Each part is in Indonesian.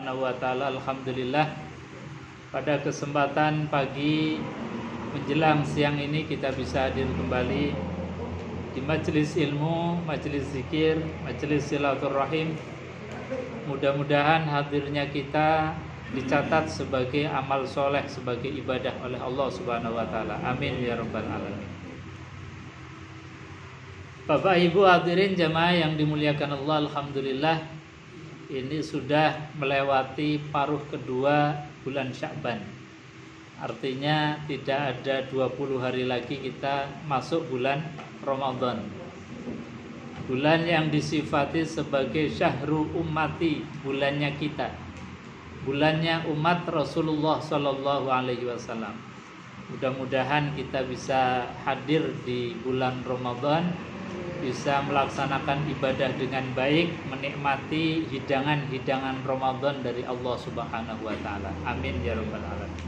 Subhanahu wa ta'ala. Alhamdulillah, pada kesempatan pagi menjelang siang ini kita bisa hadir kembali di majelis ilmu, majelis zikir, majelis silaturahim. Mudah-mudahan hadirnya kita dicatat sebagai amal soleh, sebagai ibadah oleh Allah Subhanahu wa ta'ala. Amin ya rabbal alamin. Bapak Ibu hadirin jamaah yang dimuliakan Allah, alhamdulillah ini sudah melewati paruh kedua bulan Sya'ban. Artinya tidak ada 20 hari lagi kita masuk bulan Ramadan. Bulan yang disifati sebagai syahrul ummati, bulannya kita. Bulannya umat Rasulullah sallallahu alaihi wasallam. Mudah-mudahan kita bisa hadir di bulan Ramadan, bisa melaksanakan ibadah dengan baik, menikmati hidangan-hidangan Ramadan dari Allah Subhanahu wa ta'ala. Amin ya rabbal alamin.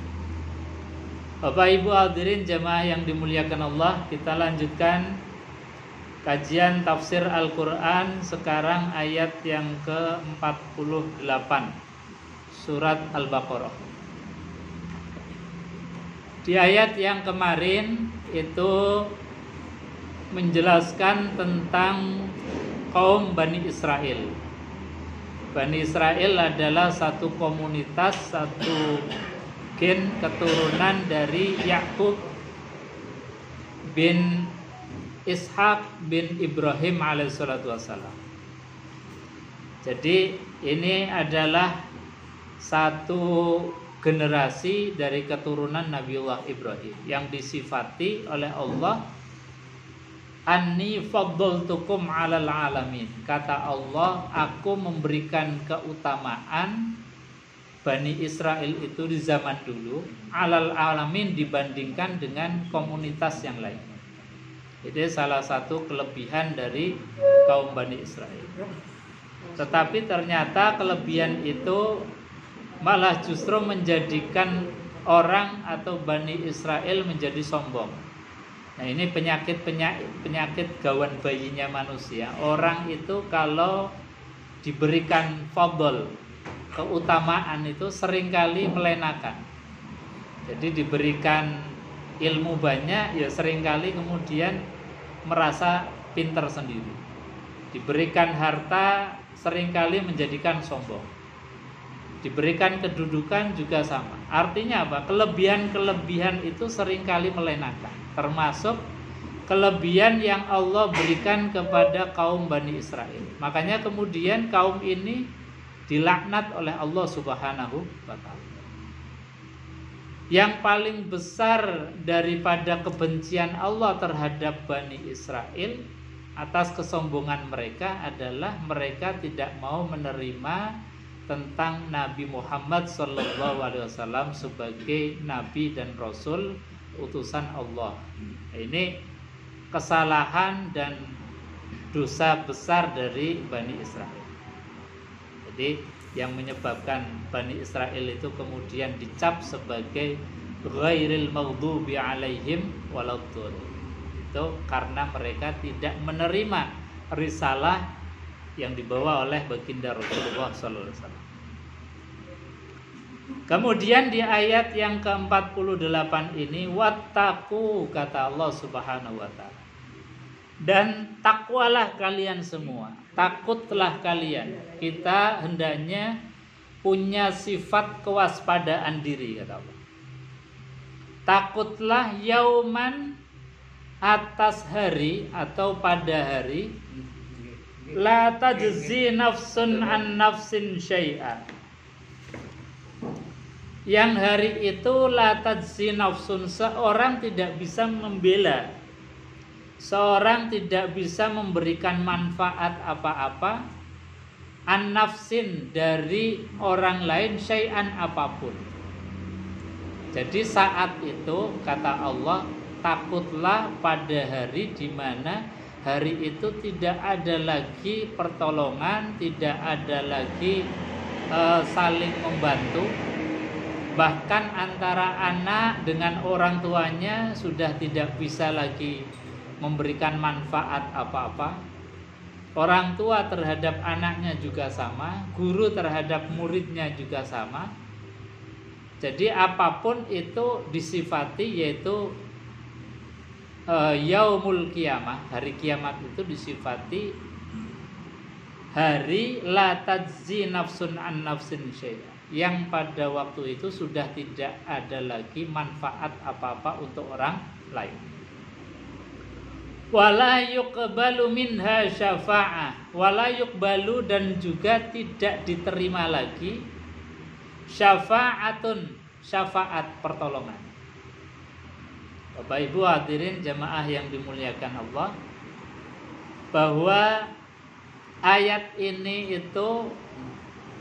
Bapak Ibu hadirin jamaah yang dimuliakan Allah, kita lanjutkan kajian tafsir Al-Qur'an. Sekarang ayat yang ke-48 surat Al-Baqarah. Di ayat yang kemarin itu menjelaskan tentang kaum Bani Israel. Bani Israel adalah satu komunitas, satu gen keturunan dari Yakub bin Ishak bin Ibrahim alaihissalatu wassalam. Jadi ini adalah satu generasi dari keturunan Nabiullah Ibrahim yang disifati oleh Allah, Anni faddaltukum 'alal 'alamin. Kata Allah, aku memberikan keutamaan Bani Israel itu di zaman dulu 'alal 'alamin dibandingkan dengan komunitas yang lain. Itu salah satu kelebihan dari kaum Bani Israel. Tetapi ternyata kelebihan itu malah justru menjadikan orang atau Bani Israel menjadi sombong. Nah, ini penyakit gawan bayinya manusia. Orang itu kalau diberikan fadl, keutamaan itu seringkali melenakan. Jadi diberikan ilmu banyak, ya seringkali kemudian merasa pintar sendiri. Diberikan harta seringkali menjadikan sombong. Diberikan kedudukan juga sama. Artinya apa? Kelebihan-kelebihan itu seringkali melenakan. Termasuk kelebihan yang Allah berikan kepada kaum Bani Israel. Makanya kemudian kaum ini dilaknat oleh Allah Subhanahu wa ta'ala. Yang paling besar daripada kebencian Allah terhadap Bani Israel atas kesombongan mereka adalah mereka tidak mau menerima tentang Nabi Muhammad SAW sebagai Nabi dan Rasul utusan Allah. Ini kesalahan dan dosa besar dari Bani Israel. Jadi yang menyebabkan Bani Israel itu kemudian dicap sebagai ghairil maghdubi alaihim waladdallin. Itu karena mereka tidak menerima risalah yang dibawa oleh baginda Rasulullah SAW. Kemudian di ayat yang ke-48 ini, wattaqu, kata Allah Subhanahu wa ta'ala, dan takwalah kalian semua, takutlah kalian. Kita hendaknya punya sifat kewaspadaan diri, kata Allah. Takutlah yauman, atas hari atau pada hari, la tajzi nafsun an nafsin syai'a. Yang hari itu la tajzi nafsun, seorang tidak bisa membela, seorang tidak bisa memberikan manfaat apa-apa, an nafsin, dari orang lain, syai'an, apapun. Jadi saat itu kata Allah, takutlah pada hari di mana hari itu tidak ada lagi pertolongan, tidak ada lagi saling membantu. Bahkan antara anak dengan orang tuanya sudah tidak bisa lagi memberikan manfaat apa-apa. orang tua terhadap anaknya juga sama, guru terhadap muridnya juga sama. Jadi apapun itu disifati, yaitu yaumul kiamah, hari kiamat itu disifati hari la tajzi nafsun an nafsin syai'a, yang pada waktu itu sudah tidak ada lagi manfaat apa-apa untuk orang lain. Wala yuqbalu minha syafa'ah, wala yuqbalu, dan juga tidak diterima lagi syafa'atun, syafaat pertolongan. Bapak Ibu hadirin jamaah yang dimuliakan Allah, bahwa ayat ini itu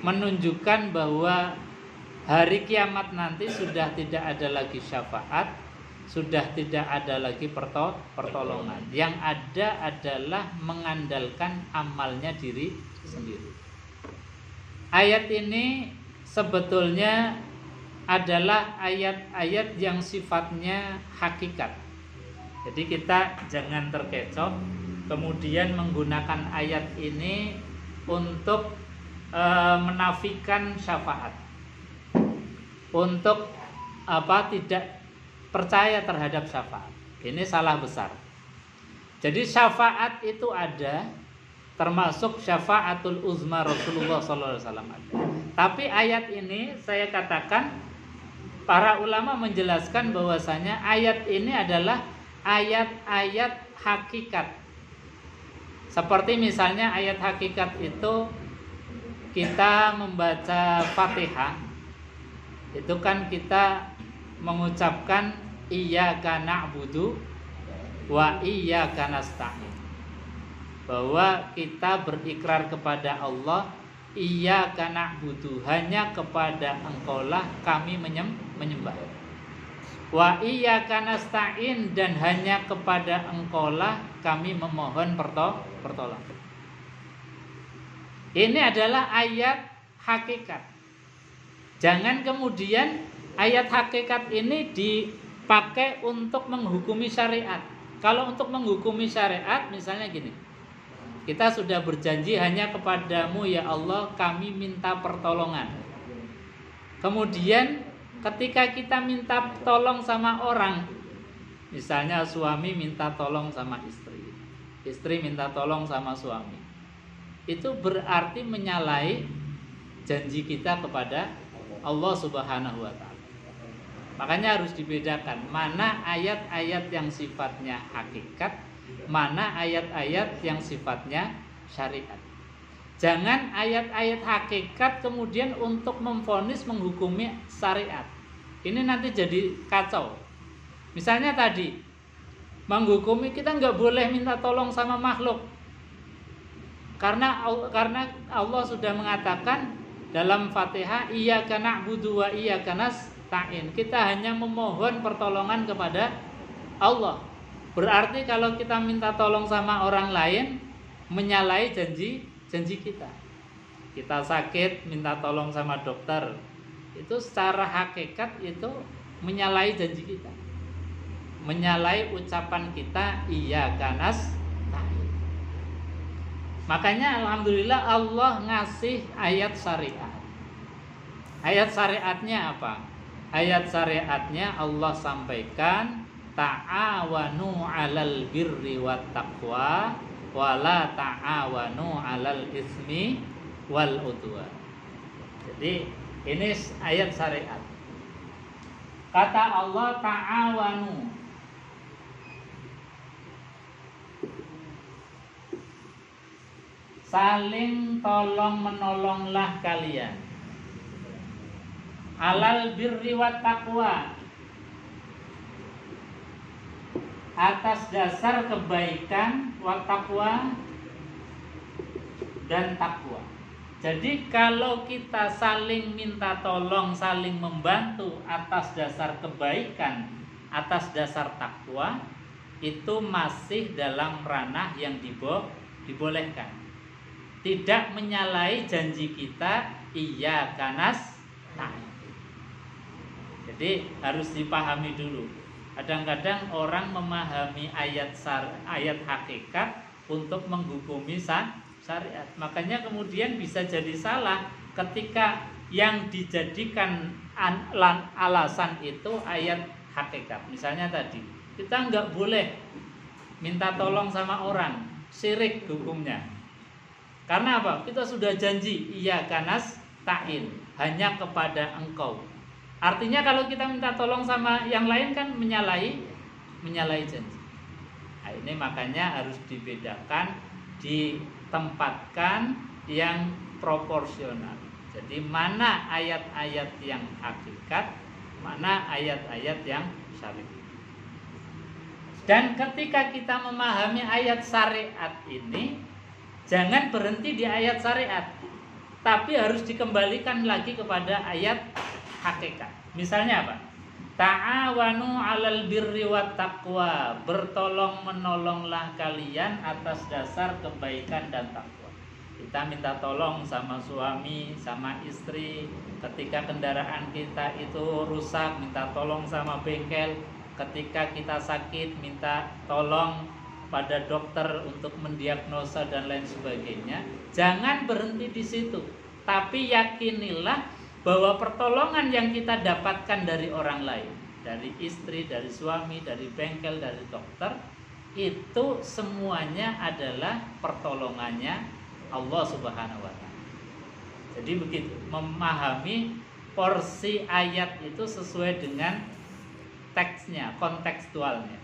menunjukkan bahwa hari kiamat nanti sudah tidak ada lagi syafaat, sudah tidak ada lagi pertolongan. Yang ada adalah mengandalkan amalnya diri sendiri. Ayat ini sebetulnya adalah ayat-ayat yang sifatnya hakikat. Jadi kita jangan terkecoh kemudian menggunakan ayat ini untuk menafikan syafaat, untuk tidak percaya terhadap syafaat. Ini salah besar. Jadi syafaat itu ada, termasuk syafaatul uzma Rasulullah SAW ada. Tapi ayat ini saya katakan, para ulama menjelaskan bahwasanya ayat ini adalah ayat-ayat hakikat. Seperti misalnya ayat hakikat itu kita membaca Fatihah, itu kan kita mengucapkan iyyaka na'budu wa iyyaka nasta'in, bahwa kita berikrar kepada Allah, iyyaka na'budu, hanya kepada Engkaulah kami menyembah, wa iyyaka nasta'in, dan hanya kepada Engkaulah kami memohon pertolongan. Ini adalah ayat hakikat. Jangan kemudian ayat hakikat ini dipakai untuk menghukumi syariat. Kalau untuk menghukumi syariat, misalnya gini, kita sudah berjanji hanya kepadamu ya Allah kami minta pertolongan. Kemudian ketika kita minta tolong sama orang, misalnya suami minta tolong sama istri, istri minta tolong sama suami, itu berarti menyalahi janji kita kepada Allah Subhanahu wa ta'ala. Makanya harus dibedakan mana ayat-ayat yang sifatnya hakikat, mana ayat-ayat yang sifatnya syariat. Jangan ayat-ayat hakikat kemudian untuk memvonis menghukumi syariat. Ini nanti jadi kacau. Misalnya tadi menghukumi kita nggak boleh minta tolong sama makhluk, karena Allah sudah mengatakan dalam Fatihah, iyyaka na'budu wa iyyaka nasta'in, kita hanya memohon pertolongan kepada Allah. Berarti kalau kita minta tolong sama orang lain, menyalahi janji kita. Kita sakit minta tolong sama dokter, itu secara hakikat itu menyalahi janji kita, menyalahi ucapan kita iyyaka nasta'in. Makanya alhamdulillah Allah ngasih ayat syariat. Ayat syariatnya apa? Ayat syariatnya Allah sampaikan, ta'awanu 'alal birri wat taqwa wa la ta'awanu 'alal ismi wal udwan. Jadi ini ayat syariat. Kata Allah ta'awanu, saling tolong menolonglah kalian, alal birri wat taqwa, atas dasar kebaikan, wat taqwa, dan takwa. Jadi kalau kita saling minta tolong, saling membantu atas dasar kebaikan, atas dasar takwa, itu masih dalam ranah yang dibolehkan. Tidak menyalahi janji kita iyyaka nasta'in. Jadi harus dipahami dulu. Kadang-kadang orang memahami ayat hakikat untuk menghukumi syariat. Makanya kemudian bisa jadi salah ketika yang dijadikan alasan itu ayat hakikat. Misalnya tadi, kita nggak boleh minta tolong sama orang, syirik hukumnya. Karena apa? Kita sudah janji, iya kanas ta'in, hanya kepada engkau. Artinya kalau kita minta tolong sama yang lain kan menyalahi janji. Nah, ini makanya harus dibedakan, ditempatkan yang proporsional. Jadi mana ayat-ayat yang hakikat, mana ayat-ayat yang syariat. Dan ketika kita memahami ayat syariat ini, jangan berhenti di ayat syariat, tapi harus dikembalikan lagi kepada ayat hakikat. Misalnya apa? Ta'awanu 'alal birri wat taqwa, bertolong menolonglah kalian atas dasar kebaikan dan takwa. Kita minta tolong sama suami, sama istri, ketika kendaraan kita itu rusak, minta tolong sama bengkel. Ketika kita sakit, minta tolong pada dokter untuk mendiagnosa dan lain sebagainya. Jangan berhenti di situ, tapi yakinilah bahwa pertolongan yang kita dapatkan dari orang lain, dari istri, dari suami, dari bengkel, dari dokter, itu semuanya adalah pertolongannya Allah Subhanahu wa Ta'ala. Jadi begitu, memahami porsi ayat itu sesuai dengan teksnya, kontekstualnya.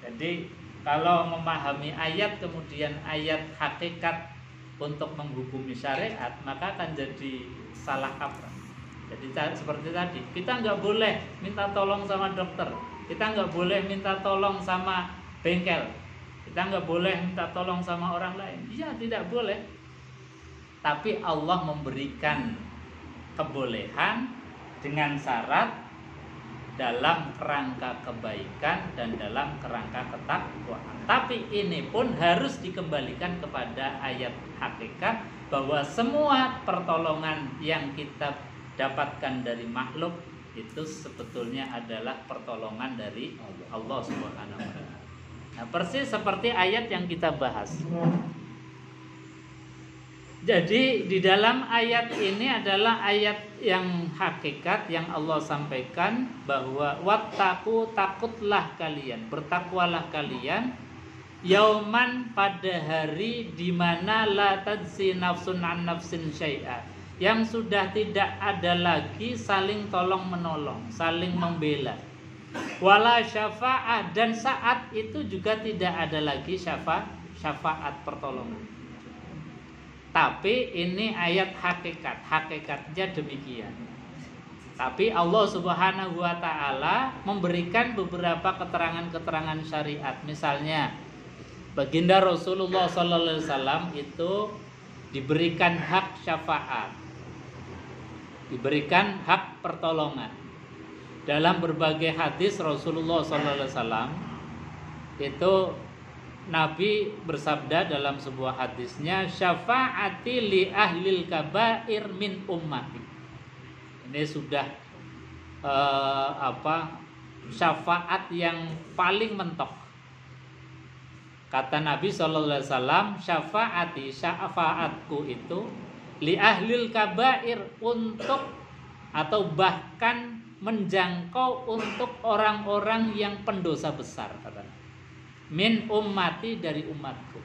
Jadi kalau memahami ayat kemudian ayat hakikat untuk menghukumi syariat, maka akan jadi salah kaprah. Jadi seperti tadi, kita nggak boleh minta tolong sama dokter, kita nggak boleh minta tolong sama bengkel, kita nggak boleh minta tolong sama orang lain. Iya, tidak boleh. Tapi Allah memberikan kebolehan dengan syarat dalam kerangka kebaikan dan dalam kerangka ketakwaan. Tapi ini pun harus dikembalikan kepada ayat hakikat, bahwa semua pertolongan yang kita dapatkan dari makhluk itu sebetulnya adalah pertolongan dari Allah Subhanahu wa Ta'ala. Nah, persis seperti ayat yang kita bahas. Jadi di dalam ayat ini adalah ayat yang hakikat yang Allah sampaikan, bahwa wattaqu, takutlah kalian, bertakwalah kalian, yauman, pada hari di mana la tajzi nafsun an nafsin syai'a, yang sudah tidak ada lagi saling tolong menolong, saling membela, wala syafa'ah, dan saat itu juga tidak ada lagi syafaat pertolongan. Tapi ini ayat hakikat, hakikatnya demikian. Tapi Allah Subhanahu wa Ta'ala memberikan beberapa keterangan-keterangan syariat. Misalnya baginda Rasulullah sallallahu alaihi wasallam itu diberikan hak syafaat, diberikan hak pertolongan. Dalam berbagai hadis Rasulullah sallallahu alaihi wasallam itu Nabi bersabda dalam sebuah hadisnya, syafaati li ahlil kabair min ummati. Ini sudah syafaat yang paling mentok. Kata Nabi SAW, syafaatku itu li ahlil kabair, untuk atau bahkan menjangkau untuk orang-orang yang pendosa besar, kata min ummati, dari umatku.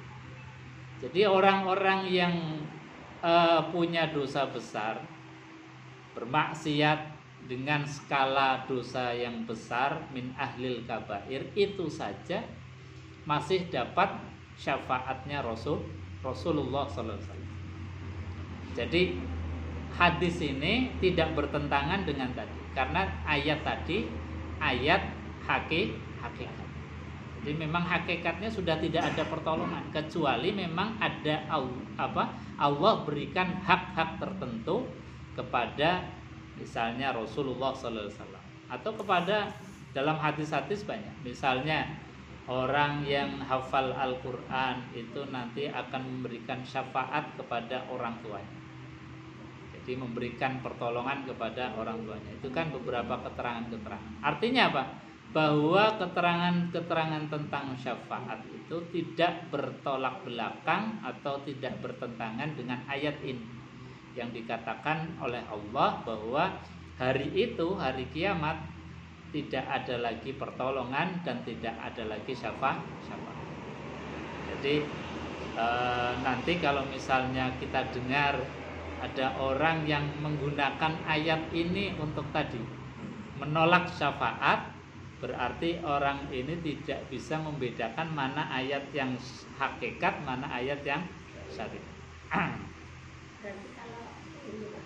Jadi orang-orang yang punya dosa besar, bermaksiat dengan skala dosa yang besar, min ahlil kabair, itu saja masih dapat syafaatnya Rasulullah SAW. Jadi hadis ini tidak bertentangan dengan tadi, karena ayat tadi ayat hakikat. Jadi memang hakikatnya sudah tidak ada pertolongan, kecuali memang ada Allah berikan hak-hak tertentu kepada misalnya Rasulullah SAW, atau kepada dalam hadis-hadis banyak. Misalnya orang yang hafal Al-Quran itu nanti akan memberikan syafaat kepada orang tuanya. Jadi memberikan pertolongan kepada orang tuanya. Itu kan beberapa keterangan-keterangan. Artinya apa? bahwa keterangan-keterangan tentang syafaat itu tidak bertolak belakang atau tidak bertentangan dengan ayat ini yang dikatakan oleh Allah bahwa hari itu, hari kiamat, tidak ada lagi pertolongan dan tidak ada lagi syafaat. Jadi nanti kalau misalnya kita dengar ada orang yang menggunakan ayat ini untuk tadi menolak syafaat, berarti orang ini tidak bisa membedakan mana ayat yang hakikat, mana ayat yang syariat. Berarti kalau ini Pak,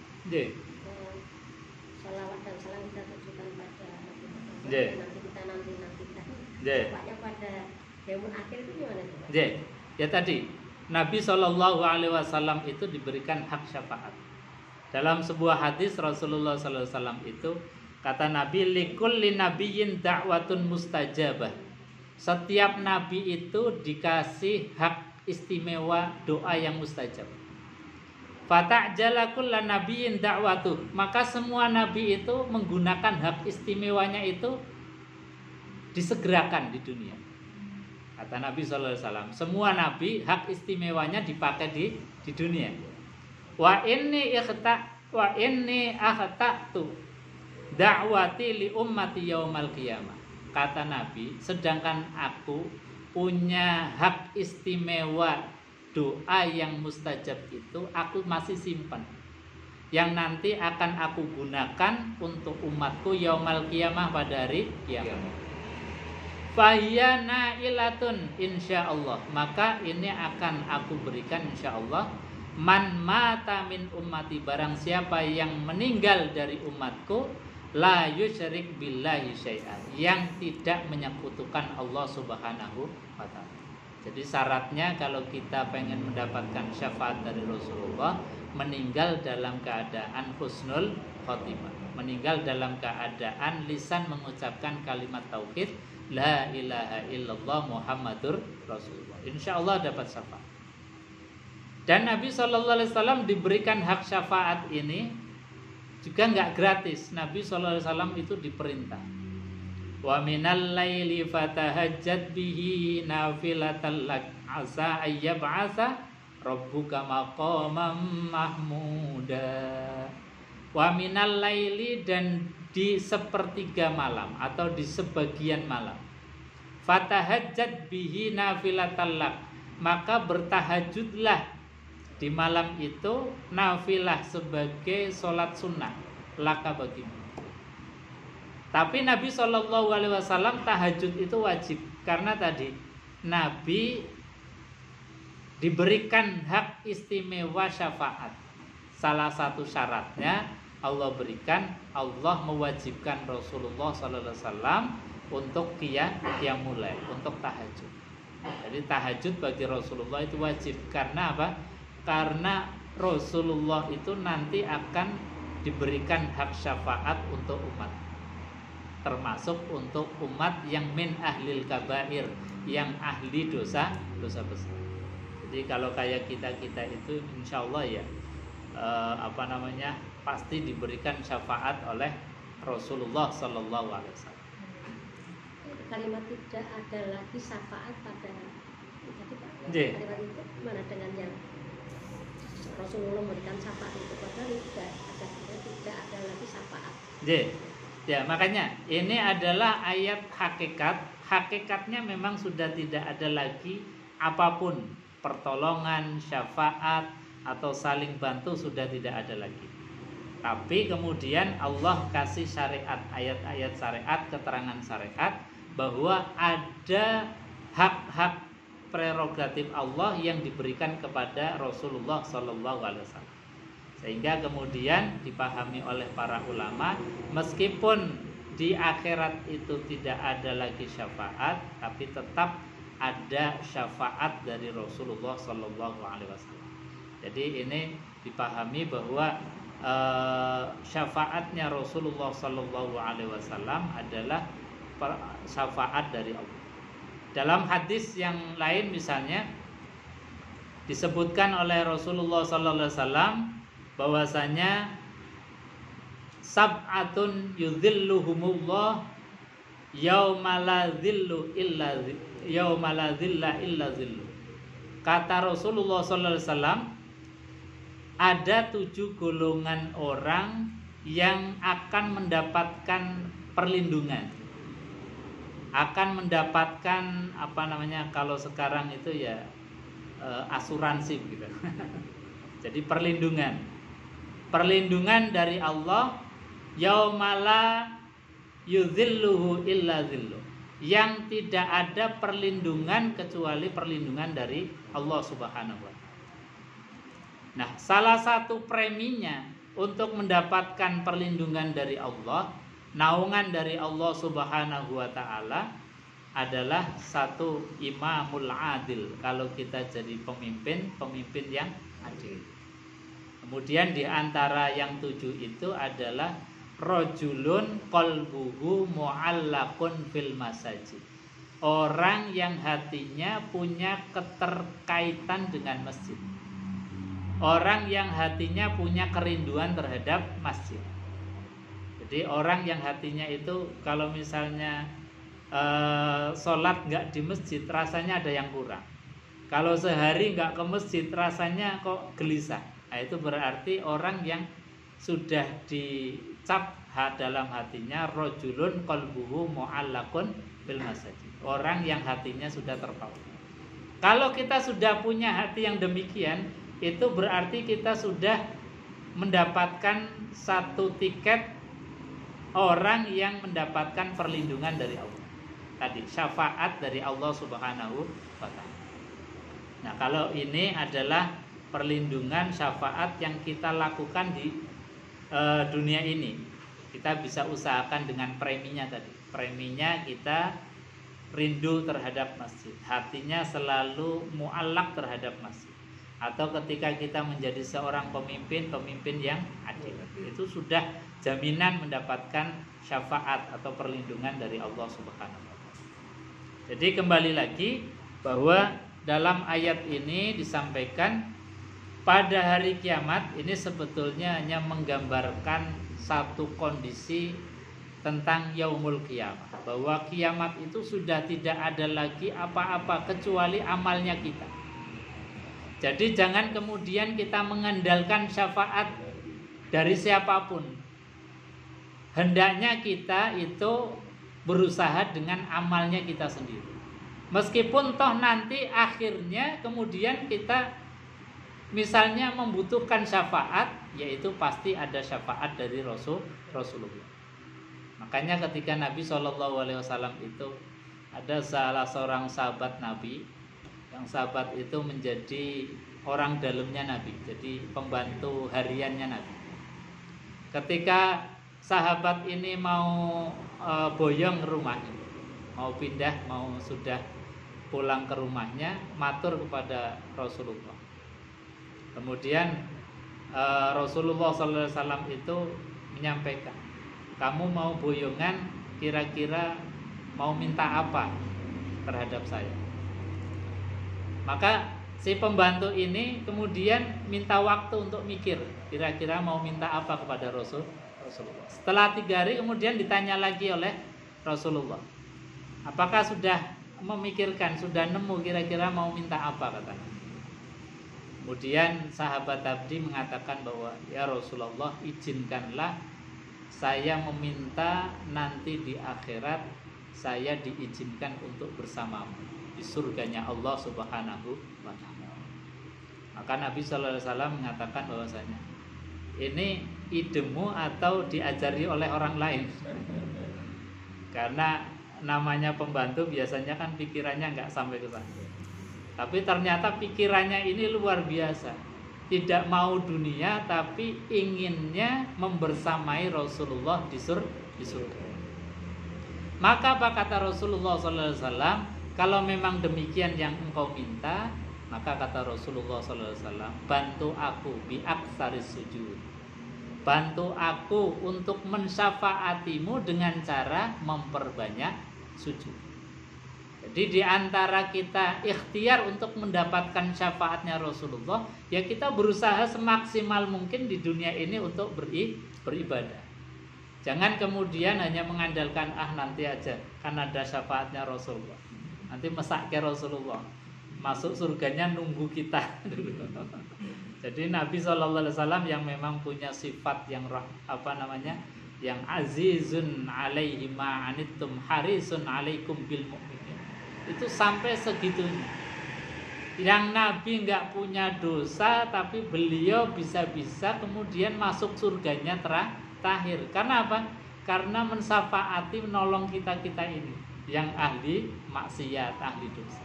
sholawat dan salam kita tujukan pada nanti kita nantikan. Nampaknya pada yaumul akhir itu gimana Pak? Ya tadi Nabi SAW itu diberikan hak syafaat. Dalam sebuah hadis Rasulullah SAW itu kata Nabi, likulli nabiyyin da'watun mustajabah. Setiap nabi itu dikasih hak istimewa doa yang mustajab. Fata'jala kullu nabiyyin da'watuh. Maka semua nabi itu menggunakan hak istimewanya itu disegerakan di dunia. Kata Nabi SAW, semua nabi hak istimewanya dipakai di dunia. Wa inni akhta'tu da'wati li ummati yaumal qiyamah. Kata Nabi, sedangkan aku punya hak istimewa doa yang mustajab itu aku masih simpan, yang nanti akan aku gunakan untuk umatku yaumal qiyamah, pada hari kiamat. Fahiya na'ilatun insyaallah. Maka ini akan aku berikan insyaallah. Man mata min ummati, barang siapa yang meninggal dari umatku, la yusyrik billahi syai'an, yang tidak menyekutukan Allah Subhanahu wa ta'ala. Jadi syaratnya kalau kita pengen mendapatkan syafaat dari Rasulullah, meninggal dalam keadaan husnul khotimah, meninggal dalam keadaan lisan mengucapkan kalimat tauhid la ilaha illallah Muhammadur Rasulullah, insyaallah dapat syafaat. Dan Nabi SAW diberikan hak syafaat ini juga nggak gratis. Nabi SAW itu diperintah, wa minal laili fatahajjat bihi nafilatan lak asa ayyab'atsa rabbuka maqamam mahmuda. Wa minal laili, dan di sepertiga malam atau di sebagian malam, fatahajjat bihi nafilatan lak, maka bertahajudlah di malam itu, nafilah sebagai sholat sunnah laka bagimu. Tapi Nabi SAW tahajud itu wajib, karena tadi Nabi diberikan hak istimewa syafaat. Salah satu syaratnya Allah mewajibkan Rasulullah SAW untuk qiyamul lail, untuk tahajud. Jadi tahajud bagi Rasulullah itu wajib. Karena apa? Karena Rasulullah itu nanti akan diberikan hak syafaat untuk umat, termasuk untuk umat yang min ahlil kabair, yang ahli dosa besar. Jadi kalau kayak kita itu insya Allah ya pasti diberikan syafaat oleh Rasulullah Sallallahu Alaihi Wasallam. Kalimat tidak ada lagi syafaat pada tadi Pak. Kalimat itu gimana dengan yang Rasulullah memberikan syafaat itu, padahal tidak ada lagi syafaat. Ya, makanya ini adalah ayat hakikat. Hakikatnya memang sudah tidak ada lagi apapun, pertolongan, syafaat atau saling bantu sudah tidak ada lagi. Tapi kemudian Allah kasih syariat, ayat-ayat syariat, keterangan syariat bahwa ada hak-hak prerogatif Allah yang diberikan kepada Rasulullah Sallallahu Alaihi Wasallam, sehingga kemudian dipahami oleh para ulama, meskipun di akhirat itu tidak ada lagi syafaat, tapi tetap ada syafaat dari Rasulullah Sallallahu Alaihi Wasallam. Jadi ini dipahami bahwa syafaatnya Rasulullah Sallallahu Alaihi Wasallam adalah syafaat dari Allah. Dalam hadis yang lain misalnya disebutkan oleh Rasulullah sallallahu alaihi wasallam bahwasanya sab'atun yudhilluhumullah yauma la dhillu illa yauma la dhilla illa dhillu. Kata Rasulullah sallallahu alaihi wasallam, ada 7 golongan orang yang akan mendapatkan perlindungan, akan mendapatkan apa namanya kalau sekarang itu ya asuransi gitu. Jadi perlindungan dari Allah, yaumala yuzilluhu illa zilluh, yang tidak ada perlindungan kecuali perlindungan dari Allah Subhanahu wa taala. Nah, salah satu preminya untuk mendapatkan perlindungan dari Allah, naungan dari Allah Subhanahu wa taala adalah satu imamul adil. Kalau kita jadi pemimpin yang adil. Kemudian di antara yang 7 itu adalah rajulun qalbuhu mu'allaqun fil masajid. Orang yang hatinya punya keterkaitan dengan masjid. Orang yang hatinya punya kerinduan terhadap masjid. Jadi orang yang hatinya itu kalau misalnya sholat nggak di masjid, rasanya ada yang kurang. Kalau sehari nggak ke masjid, rasanya kok gelisah. Nah, itu berarti orang yang sudah dicap dalam hatinya rajulun qalbuhu mu'allaqun bil masajid. Orang yang hatinya sudah terpaut. Kalau kita sudah punya hati yang demikian, itu berarti kita sudah mendapatkan satu tiket orang yang mendapatkan perlindungan dari Allah. Tadi syafaat dari Allah Subhanahu wa taala. Nah, kalau ini adalah perlindungan syafaat yang kita lakukan di dunia ini. Kita bisa usahakan dengan preminya tadi. Preminya kita rindu terhadap masjid, hatinya selalu mu'allaq terhadap masjid. Atau ketika kita menjadi seorang pemimpin yang adil, itu sudah jaminan mendapatkan syafaat atau perlindungan dari Allah Subhanahu wa taala. Jadi kembali lagi bahwa dalam ayat ini disampaikan pada hari kiamat ini sebetulnya hanya menggambarkan satu kondisi tentang yaumul kiamat, bahwa kiamat itu sudah tidak ada lagi apa-apa kecuali amalnya kita. Jadi jangan kemudian kita mengandalkan syafaat dari siapapun. Hendaknya kita itu berusaha dengan amalnya kita sendiri. Meskipun toh nanti akhirnya kemudian kita misalnya membutuhkan syafaat, yaitu pasti ada syafaat dari Rasulullah. Makanya ketika Nabi SAW itu ada salah seorang sahabat Nabi, yang sahabat itu menjadi orang dalamnya Nabi, jadi pembantu hariannya Nabi. Ketika sahabat ini mau boyong rumahnya, mau pindah, mau sudah pulang ke rumahnya, matur kepada Rasulullah. Kemudian Rasulullah SAW itu menyampaikan, kamu mau boyongan, kira-kira mau minta apa terhadap saya? Maka si pembantu ini kemudian minta waktu untuk mikir, kira-kira mau minta apa kepada Rasulullah. Setelah 3 hari kemudian ditanya lagi oleh Rasulullah, apakah sudah memikirkan, sudah nemu kira-kira mau minta apa, katanya. Kemudian sahabat tadi mengatakan bahwa ya Rasulullah, izinkanlah saya meminta nanti di akhirat saya diizinkan untuk bersamamu di surganya Allah Subhanahu wa taala. Maka Nabi sallallahu alaihi wasallam mengatakan bahwasanya ini idemu atau diajari oleh orang lain. Karena namanya pembantu biasanya kan pikirannya nggak sampai ke sana. Tapi ternyata pikirannya ini luar biasa. Tidak mau dunia tapi inginnya membersamai Rasulullah di surga. Maka apa kata Rasulullah SAW? Kalau memang demikian yang engkau minta, maka kata Rasulullah SAW, bantu aku biaksaris sujud. Bantu aku untuk mensyafaatimu dengan cara memperbanyak sujud. Jadi di antara kita ikhtiar untuk mendapatkan syafaatnya Rasulullah, ya kita berusaha semaksimal mungkin di dunia ini untuk beribadah. Jangan kemudian hanya mengandalkan nanti aja kan ada syafaatnya Rasulullah. Nanti mesake Rasulullah. Masuk surganya nunggu kita. Jadi Nabi SAW yang memang punya sifat yang yang azizun alaihi ma anittum harisun alaikum bil mu'minin. Itu sampai segitunya. Yang Nabi nggak punya dosa tapi beliau bisa-bisa kemudian masuk surganya terakhir. Karena apa? Karena mensyafaati menolong kita-kita ini yang ahli maksiat, ahli dosa.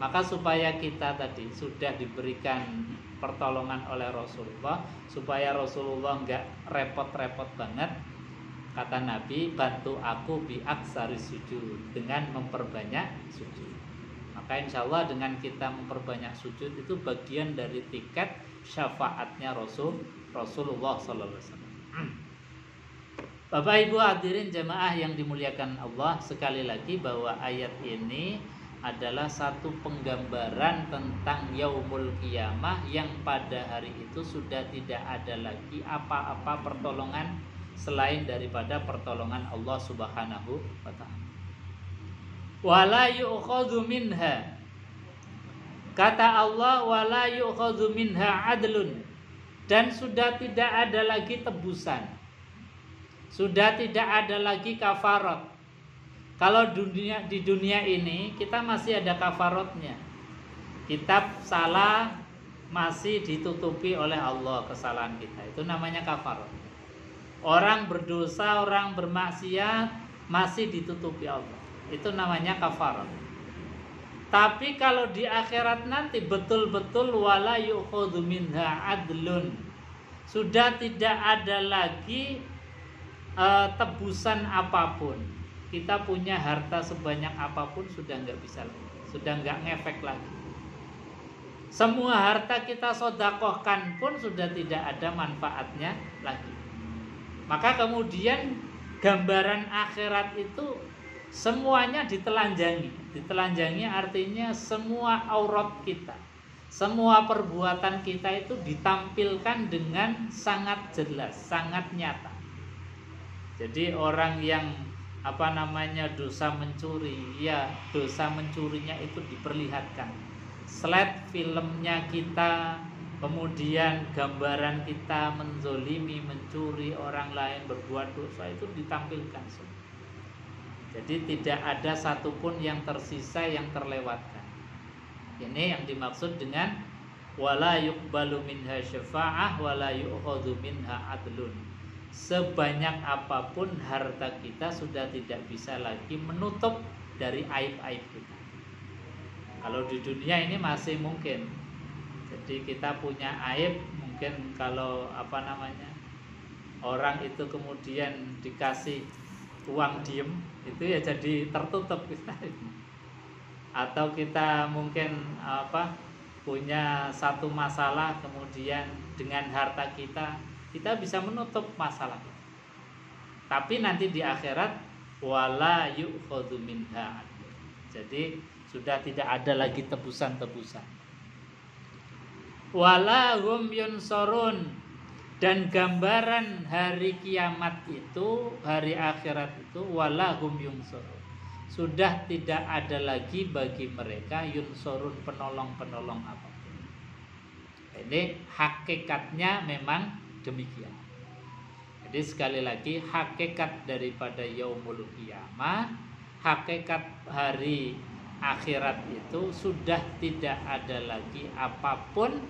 Maka supaya kita tadi sudah diberikan pertolongan oleh Rasulullah, supaya Rasulullah nggak repot-repot banget, kata Nabi, bantu aku bi aksari sujud, dengan memperbanyak sujud. Maka insya Allah dengan kita memperbanyak sujud itu bagian dari tiket syafaatnya Rasulullah SAW. Bapak Ibu hadirin jemaah yang dimuliakan Allah, sekali lagi bahwa ayat ini adalah satu penggambaran tentang yaumul qiyamah yang pada hari itu sudah tidak ada lagi apa-apa pertolongan selain daripada pertolongan Allah Subhanahu wa ta'ala. Wala yu'khadhu minha, kata Allah, wala yu'khadhu minha adlun, dan sudah tidak ada lagi tebusan, sudah tidak ada lagi kafarat. Kalau di dunia ini kita masih ada kafaratnya. Kitab salah masih ditutupi oleh Allah kesalahan kita. Itu namanya kafarat. Orang berdosa, orang bermaksiat masih ditutupi Allah. Itu namanya kafarat. Tapi kalau di akhirat nanti betul-betul wala yu'khadhu minha adlun. Sudah tidak ada lagi tebusan apapun. Kita punya harta sebanyak apapun sudah nggak bisa lagi, sudah nggak ngefek lagi. Semua harta kita sodakohkan pun sudah tidak ada manfaatnya lagi. Maka kemudian gambaran akhirat itu semuanya ditelanjangi. Ditelanjangi artinya semua aurat kita, semua perbuatan kita itu ditampilkan dengan sangat jelas, sangat nyata. Jadi orang yang dosa mencuri, ya dosa mencurinya itu diperlihatkan. Slide filmnya kita, kemudian gambaran kita menzolimi, mencuri orang lain, berbuat dosa itu ditampilkan semua. Jadi tidak ada satupun yang tersisa, yang terlewatkan. Ini yang dimaksud dengan wala yuqbalu minha syafa'ah wala yu'khadhu minha adlun. Sebanyak apapun harta kita sudah tidak bisa lagi menutup dari aib-aib kita. Kalau di dunia ini masih mungkin. Jadi kita punya aib, mungkin kalau orang itu kemudian dikasih uang diem, itu ya jadi tertutup kita. Atau kita mungkin punya satu masalah, kemudian dengan harta kita bisa menutup masalah itu. Tapi nanti di akhirat wala yu'khadhu minha. Jadi sudah tidak ada lagi tebusan-tebusan. Wala hum yunsurun, dan gambaran hari kiamat itu, hari akhirat itu wala hum yunsurun. Sudah tidak ada lagi bagi mereka yunsurun, penolong-penolong apapun. Ini hakikatnya memang demikian. Jadi sekali lagi hakikat daripada yaumul qiyamah, hakikat hari akhirat itu sudah tidak ada lagi apapun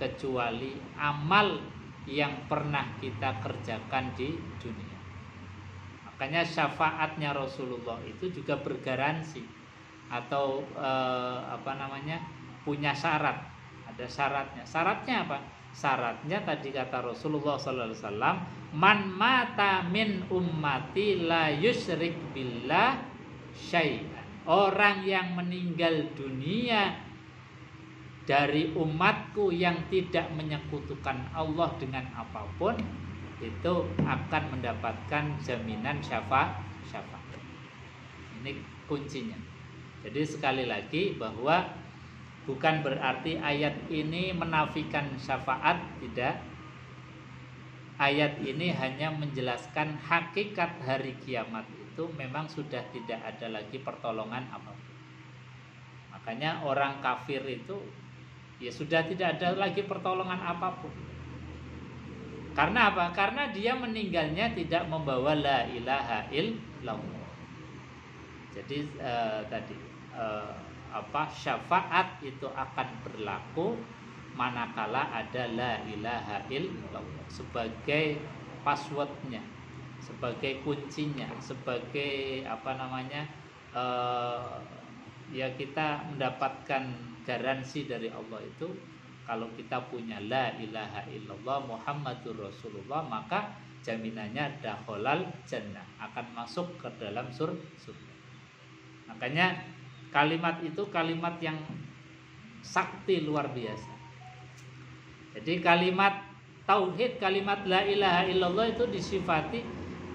kecuali amal yang pernah kita kerjakan di dunia. Makanya syafaatnya Rasulullah itu juga bergaransi atau punya syarat. Ada syaratnya. Syaratnya apa? Syaratnya tadi kata Rasulullah SAW, man mata min ummati la yusyrik billah syai'an. Orang yang meninggal dunia dari umatku yang tidak menyekutukan Allah dengan apapun, itu akan mendapatkan jaminan syafaat. Ini kuncinya. Jadi sekali lagi bahwa bukan berarti ayat ini menafikan syafaat, tidak. ayat ini hanya menjelaskan hakikat hari kiamat itu memang sudah tidak ada lagi pertolongan apapun. Makanya orang kafir itu ya sudah tidak ada lagi pertolongan apapun. Karena apa? Karena dia meninggalnya tidak membawa la ilaha illallah. Jadi syafaat itu akan berlaku manakala ada la ilaha illallah sebagai passwordnya, sebagai kuncinya, sebagai ya kita mendapatkan garansi dari Allah itu kalau kita punya la ilaha illallah Muhammadur Rasulullah, maka jaminannya dakhalal jannah, akan masuk ke dalam surga. Makanya kalimat itu kalimat yang sakti luar biasa. Jadi kalimat tauhid, kalimat la ilaha illallah itu disifati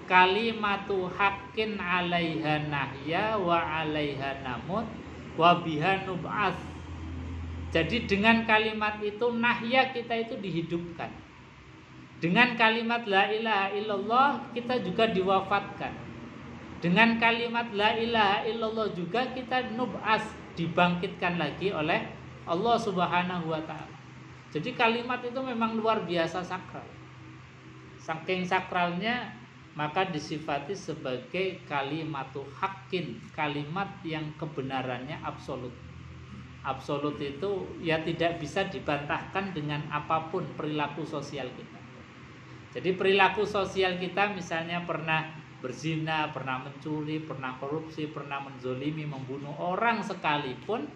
kalimatu haqqin 'alaiha nahya wa 'alaiha namut wa biha nub'ats. Jadi dengan kalimat itu nahya kita itu dihidupkan. Dengan kalimat la ilaha illallah kita juga diwafatkan. Dengan kalimat la ilaha illallah juga kita nub'ats, dibangkitkan lagi oleh Allah Subhanahu wa taala. Jadi kalimat itu memang luar biasa sakral. Saking sakralnya maka disifati sebagai kalimatu haqqin, kalimat yang kebenarannya absolut. Absolut itu ya tidak bisa dibantahkan dengan apapun perilaku sosial kita. Jadi perilaku sosial kita misalnya pernah berzina, pernah mencuri, pernah korupsi, pernah menzolimi, membunuh orang sekalipun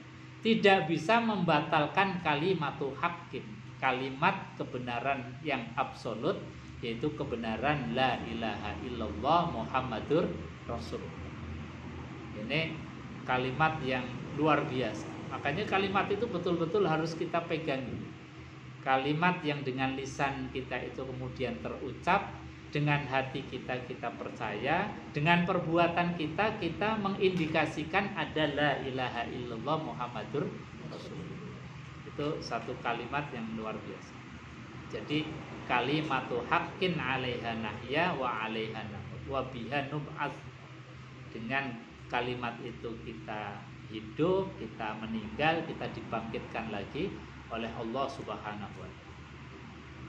tidak bisa membatalkan kalimatu haqqin, kalimat kebenaran yang absolut, yaitu kebenaran la ilaha illallah Muhammadur Rasulullah. Ini kalimat yang luar biasa. Makanya kalimat itu betul-betul harus kita pegangi. Kalimat yang dengan lisan kita itu kemudian terucap, dengan hati kita percaya, dengan perbuatan kita mengindikasikan ada la ilaha illallah Muhammadur Rasulullah. Itu satu kalimat yang luar biasa. Jadi kalimatu haqqin 'alaiha nahya wa 'alaiha namut wa biha nub'ats. Dengan kalimat itu kita hidup, kita meninggal, kita dibangkitkan lagi oleh Allah Subhanahu wa taala.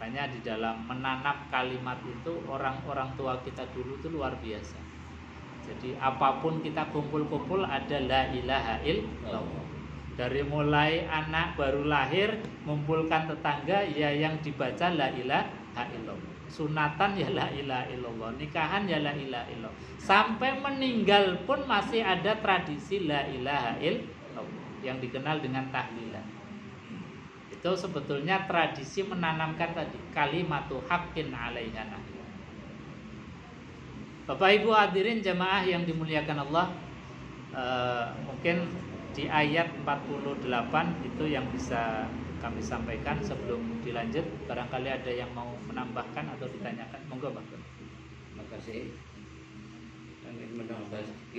Makanya di dalam menanam kalimat itu orang-orang tua kita dulu itu luar biasa. Jadi apapun kita kumpul-kumpul ada la ilaha illallah. Dari mulai anak baru lahir mengumpulkan tetangga ya yang dibaca la ilaha illallah. Sunatan ya la ilaha illallah, nikahan ya la ilaha illallah. Sampai meninggal pun masih ada tradisi la ilaha illallah yang dikenal dengan tahlilan. Itu sebetulnya tradisi menanamkan tadi kalimatu haqqin 'alaiha nahya. Bapak Ibu hadirin jamaah yang dimuliakan Allah, mungkin di ayat 48 itu yang bisa kami sampaikan. Sebelum dilanjut, barangkali ada yang mau menambahkan atau ditanyakan, monggo Pak. Terima kasih. Kami menambah sedikit.